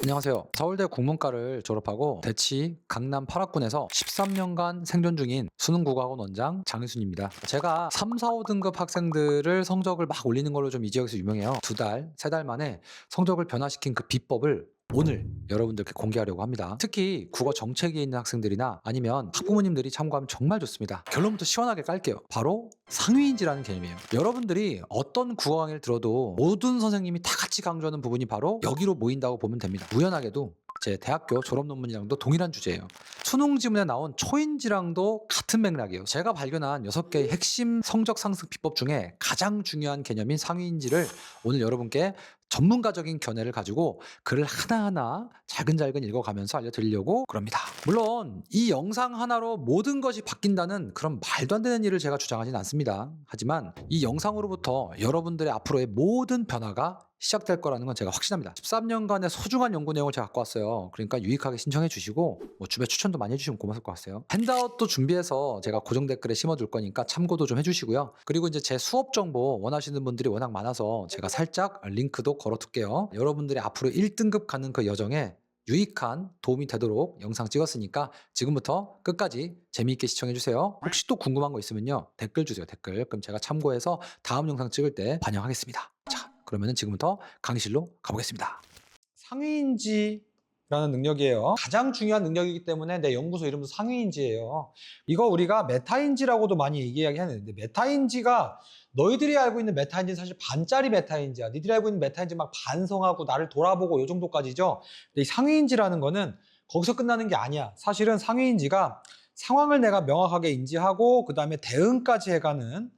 안녕하세요. 서울대 국문과를 졸업하고 대치 강남 8학군에서 13년간 생존 중인 수능국어학원 원장 장희순입니다. 제가 3, 4, 5등급 학생들을 성적을 막 올리는 걸로 좀 이 지역에서 유명해요. 2달, 3달 만에 성적을 변화시킨 그 비법을 오늘 여러분들께 공개하려고 합니다. 특히 국어 정체기에 있는 학생들이나 아니면 학부모님들이 참고하면 정말 좋습니다. 결론부터 시원하게 깔게요. 바로 상위인지라는 개념이에요. 여러분들이 어떤 국어 강의를 들어도 모든 선생님이 다 같이 강조하는 부분이 바로 여기로 모인다고 보면 됩니다. 우연하게도 제 대학교 졸업 논문이랑도 동일한 주제예요. 수능 지문에 나온 초인지랑도 같은 맥락이에요. 제가 발견한 6개의 핵심 성적 상승 비법 중에 가장 중요한 개념인 상위인지를 오늘 여러분께 전문가적인 견해를 가지고 글을 하나하나 잘근잘근 읽어가면서 알려드리려고 그럽니다. 물론 이 영상 하나로 모든 것이 바뀐다는 그런 말도 안 되는 일을 제가 주장하진 않습니다. 하지만 이 영상으로부터 여러분들의 앞으로의 모든 변화가 시작될 거라는 건 제가 확신합니다. 13년간의 소중한 연구 내용을 제가 갖고 왔어요. 그러니까 유익하게 신청해 주시고 주변 추천도 많이 해주시면 고마울 것 같아요. 핸드아웃도 준비해서 제가 고정 댓글에 심어둘 거니까 참고도 좀 해주시고요. 그리고 이제 제 수업 정보 원하시는 분들이 워낙 많아서 제가 살짝 링크도 걸어둘게요. 여러분들이 앞으로 1등급 가는 그 여정에 유익한 도움이 되도록 영상 찍었으니까 지금부터 끝까지 재미있게 시청해주세요. 혹시 또 궁금한 거 있으면요 댓글 주세요. 댓글. 그럼 제가 참고해서 다음 영상 찍을 때 반영하겠습니다. 자, 그러면 지금부터 강의실로 가보겠습니다. 상위인지라는 능력이에요. 가장 중요한 능력이기 때문에 내 연구소 이름도 상위인지예요. 이거 우리가 메타인지라고도 많이 이야기하는데, 메타인지가 너희들이 알고 있는 메타인지는 사실 반짜리 메타인지야. 니들이 알고 있는 메타인지 막 반성하고 나를 돌아보고 이 정도까지죠. 근데 이 상위인지라는 거는 거기서 끝나는 게 아니야. 사실은 상위인지가 상황을 내가 명확하게 인지하고 그 다음에 대응까지 해가는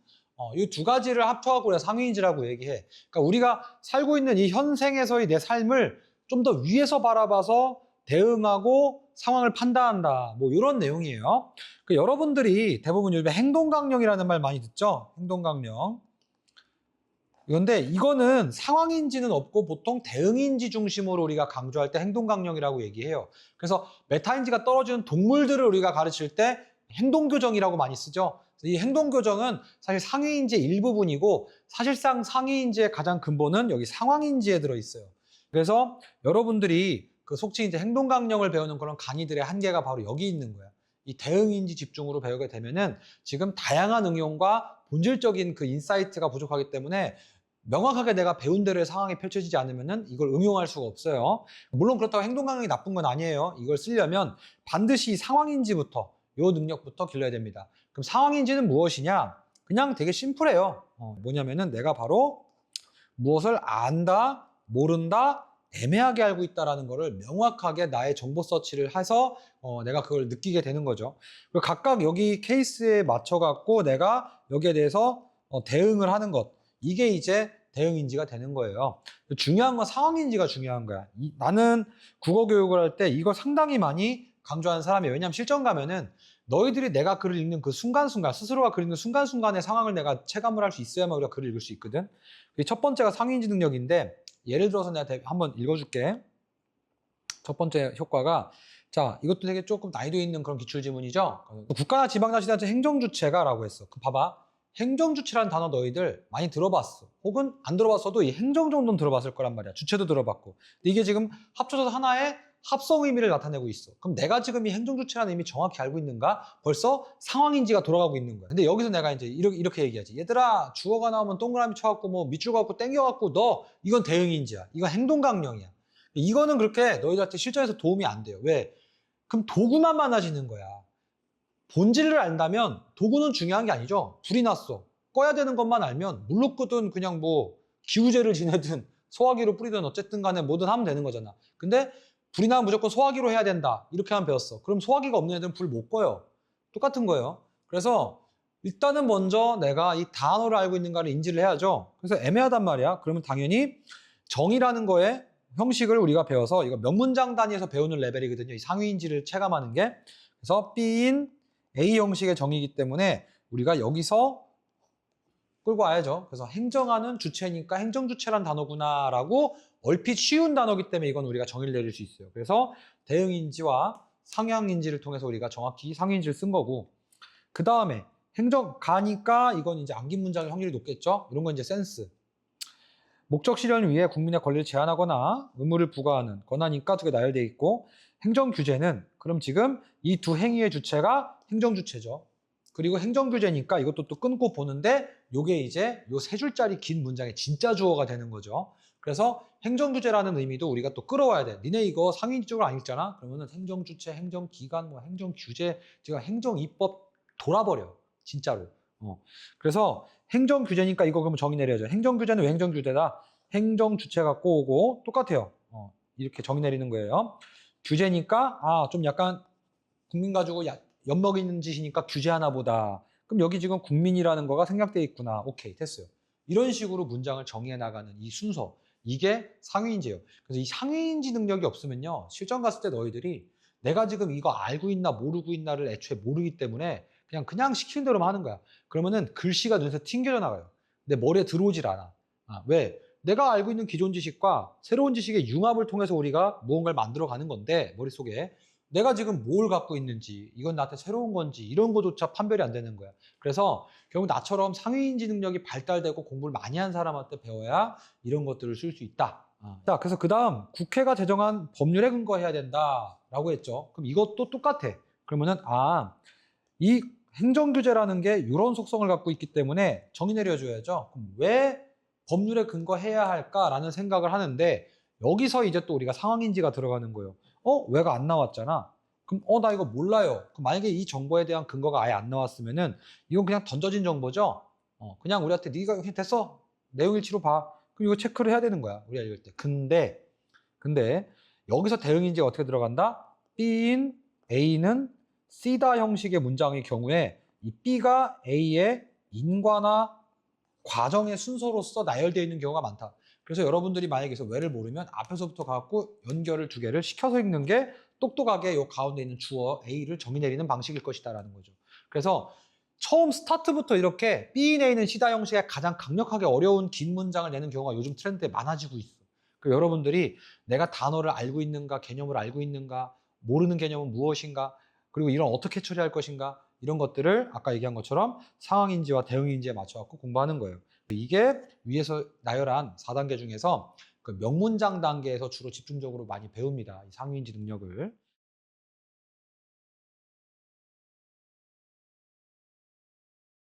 이 두 가지를 합쳐갖고 우리가 상위인지라고 얘기해. 그러니까 우리가 살고 있는 이 현생에서의 내 삶을 좀 더 위에서 바라봐서 대응하고 상황을 판단한다. 뭐 이런 내용이에요. 여러분들이 대부분 요즘에 행동강령이라는 말 많이 듣죠? 행동강령. 그런데 이거는 상황인지는 없고 보통 대응인지 중심으로 우리가 강조할 때 행동강령이라고 얘기해요. 그래서 메타인지가 떨어지는 동물들을 우리가 가르칠 때 행동교정이라고 많이 쓰죠. 이 행동교정은 사실 상위인지의 일부분이고 사실상 상위인지의 가장 근본은 여기 상황인지에 들어있어요. 그래서 여러분들이 그 속칭 이제 행동강령을 배우는 그런 강의들의 한계가 바로 여기 있는 거야. 이 대응인지 집중으로 배우게 되면은 지금 다양한 응용과 본질적인 그 인사이트가 부족하기 때문에 명확하게 내가 배운 대로의 상황이 펼쳐지지 않으면은 이걸 응용할 수가 없어요. 물론 그렇다고 행동강령이 나쁜 건 아니에요. 이걸 쓰려면 반드시 상황인지부터, 요 능력부터 길러야 됩니다. 그럼 상황인지는 무엇이냐? 그냥 되게 심플해요. 뭐냐면은 내가 바로 무엇을 안다, 모른다, 애매하게 알고 있다라는 거를 명확하게 나의 정보 서치를 해서 내가 그걸 느끼게 되는 거죠. 그리고 각각 여기 케이스에 맞춰갖고 내가 여기에 대해서 대응을 하는 것. 이게 이제 대응인지가 되는 거예요. 중요한 건 상황인지가 중요한 거야. 나는 국어 교육을 할 때 이거 상당히 많이 강조하는 사람이에요. 왜냐하면 실전 가면은 너희들이 내가 글을 읽는 그 순간순간, 스스로가 글 읽는 순간순간의 상황을 내가 체감을 할 수 있어야만 우리가 글을 읽을 수 있거든. 첫 번째가 상위인지 능력인데, 예를 들어서 내가 한번 읽어줄게. 첫 번째 효과가, 자, 이것도 되게 조금 난이도 있는 그런 기출지문이죠. 국가나 지방자치단체 행정주체가 라고 했어. 봐봐. 행정주체라는 단어 너희들 많이 들어봤어. 혹은 안 들어봤어도 이 행정 정도는 들어봤을 거란 말이야. 주체도 들어봤고. 근데 이게 지금 합쳐져서 하나의 합성 의미를 나타내고 있어. 그럼 내가 지금 이 행정주체라는 의미 정확히 알고 있는가? 벌써 상황인지가 돌아가고 있는 거야. 근데 여기서 내가 이제 이렇게 얘기하지. 얘들아, 주어가 나오면 동그라미 쳐갖고 뭐 밑줄 갖고 땡겨갖고 너 이건 대응인지야. 이건 행동강령이야. 이거는 그렇게 너희들한테 실전에서 도움이 안 돼요. 왜? 그럼 도구만 많아지는 거야. 본질을 안다면 도구는 중요한 게 아니죠. 불이 났어. 꺼야 되는 것만 알면 물 끄든 그냥 뭐 기우제를 지내든 소화기로 뿌리든 어쨌든 간에 뭐든 하면 되는 거잖아. 근데 불이 나면 무조건 소화기로 해야 된다. 이렇게만 배웠어. 그럼 소화기가 없는 애들은 불 못 꺼요. 똑같은 거예요. 그래서 일단은 먼저 내가 이 단어를 알고 있는가를 인지를 해야죠. 그래서 애매하단 말이야. 그러면 당연히 정의라는 거에 형식을 우리가 배워서 이거 몇 문장 단위에서 배우는 레벨이거든요. 이 상위인지를 체감하는 게. 그래서 B인 A 형식의 정의이기 때문에 우리가 여기서 끌고 와야죠. 그래서 행정하는 주체니까 행정주체란 단어구나 라고 얼핏 쉬운 단어이기 때문에 이건 우리가 정의를 내릴 수 있어요. 그래서 대응인지와 상향인지를 통해서 우리가 정확히 상위인지를 쓴 거고, 그 다음에 행정 가니까 이건 이제 암기 문장일 확률이 높겠죠. 이런 건 이제 센스. 목적 실현을 위해 국민의 권리를 제한하거나 의무를 부과하는 권한이니까 두 개 나열되어 있고 행정 규제는 그럼 지금 이 두 행위의 주체가 행정 주체죠. 그리고 행정 규제니까 이것도 또 끊고 보는데 요게 이제 요 세 줄짜리 긴 문장의 진짜 주어가 되는 거죠. 그래서 행정 규제라는 의미도 우리가 또 끌어와야 돼. 니네 이거 상위적으로 안 읽잖아? 그러면은 행정 주체, 행정 기관, 뭐 행정 규제, 제가 행정 입법 돌아버려. 진짜로. 그래서 행정 규제니까 이거 그러면 정의 내려야죠. 행정 규제는 왜 행정 규제다? 행정 주체 갖고 오고 똑같아요. 이렇게 정의 내리는 거예요. 규제니까 좀 약간 국민 가지고 엿먹이는 짓이니까 규제하나 보다. 그럼 여기 지금 국민이라는 거가 생략되어 있구나. 오케이, 됐어요. 이런 식으로 문장을 정의해 나가는 이 순서. 이게 상위인지예요. 그래서 이 상위인지 능력이 없으면요. 실전 갔을 때 너희들이 내가 지금 이거 알고 있나 모르고 있나를 애초에 모르기 때문에 그냥 시키는 대로만 하는 거야. 그러면은 글씨가 눈에서 튕겨져 나가요. 내 머리에 들어오질 않아. 왜? 내가 알고 있는 기존 지식과 새로운 지식의 융합을 통해서 우리가 무언가를 만들어 가는 건데 머릿속에 내가 지금 뭘 갖고 있는지 이건 나한테 새로운 건지 이런 거조차 판별이 안 되는 거야. 그래서 결국 나처럼 상위인지 능력이 발달되고 공부를 많이 한 사람한테 배워야 이런 것들을 쓸 수 있다. 자, 그래서 그 다음 국회가 제정한 법률에 근거해야 된다라고 했죠. 그럼 이것도 똑같아. 그러면은 이 행정규제라는 게 이런 속성을 갖고 있기 때문에 정의 내려줘야죠. 그럼 왜 법률에 근거해야 할까라는 생각을 하는데 여기서 이제 또 우리가 상황인지가 들어가는 거예요. 왜가 안 나왔잖아. 그럼 나 이거 몰라요. 그럼 만약에 이 정보에 대한 근거가 아예 안 나왔으면은 이건 그냥 던져진 정보죠. 그냥 우리한테 네가 그냥 됐어. 내용일치로 봐. 그럼 이거 체크를 해야 되는 거야. 우리가 읽을 때. 근데 여기서 대응인지가 어떻게 들어간다? B인 A는 C다 형식의 문장의 경우에 이 B가 A의 인과나 과정의 순서로서 나열되어 있는 경우가 많다. 그래서 여러분들이 만약에 왜를 모르면 앞에서부터 갖고 연결을 두 개를 시켜서 읽는 게 똑똑하게 요 가운데 있는 주어 A를 정의 내리는 방식일 것이다라는 거죠. 그래서 처음 스타트부터 이렇게 B인 A는 C다 형식의 가장 강력하게 어려운 긴 문장을 내는 경우가 요즘 트렌드에 많아지고 있어. 그리고 여러분들이 내가 단어를 알고 있는가, 개념을 알고 있는가, 모르는 개념은 무엇인가, 그리고 이런 어떻게 처리할 것인가 이런 것들을 아까 얘기한 것처럼 상황인지와 대응인지에 맞춰갖고 공부하는 거예요. 이게 위에서 나열한 4단계 중에서 그 명문장 단계에서 주로 집중적으로 많이 배웁니다. 이 상위인지 능력을.